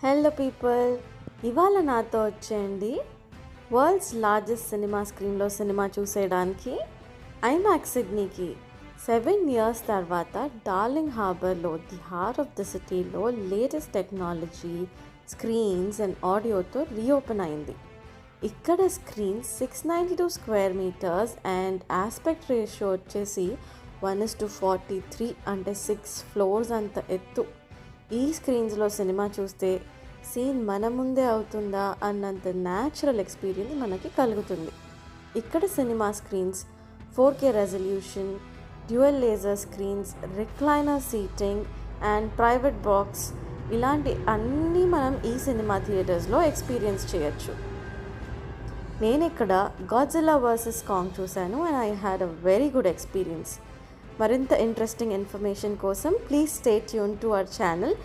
Hello people, ఇవాళ నాతో వచ్చేయండి వరల్డ్స్ లార్జెస్ట్ సినిమా స్క్రీన్లో సినిమా చూసేయడానికి ఐమాక్స్ సిడ్నీకి 7 years తర్వాత డార్లింగ్ హార్బర్లో ది హార్ట్ ఆఫ్ ద సిటీలో లేటెస్ట్ టెక్నాలజీ, స్క్రీన్స్ అండ్ ఆడియోతో రీఓపెన్ అయింది. ఇక్కడ screen 692 square meters and aspect ratio వచ్చేసి 1:43, అంటే 6 floors అంత ఎత్తు. ఈ స్క్రీన్స్లో సినిమా చూస్తే సీన్ మన ముందే అవుతుందా అన్నంత న్యాచురల్ ఎక్స్పీరియన్స్ మనకి కలుగుతుంది. ఇక్కడ cinema screens 4K resolution, dual laser screens, recliner seating and private box, ఇలాంటి అన్నీ మనం ఈ సినిమా థియేటర్స్లో ఎక్స్పీరియన్స్ చేయొచ్చు. నేను ఇక్కడ గాడ్జిల్లా వర్సెస్ కాంగ్ చూశాను and I had a very good experience. మరింత ఇంట్రెస్టింగ్ ఇన్ఫర్మేషన్ కోసం please stay tune to our channel.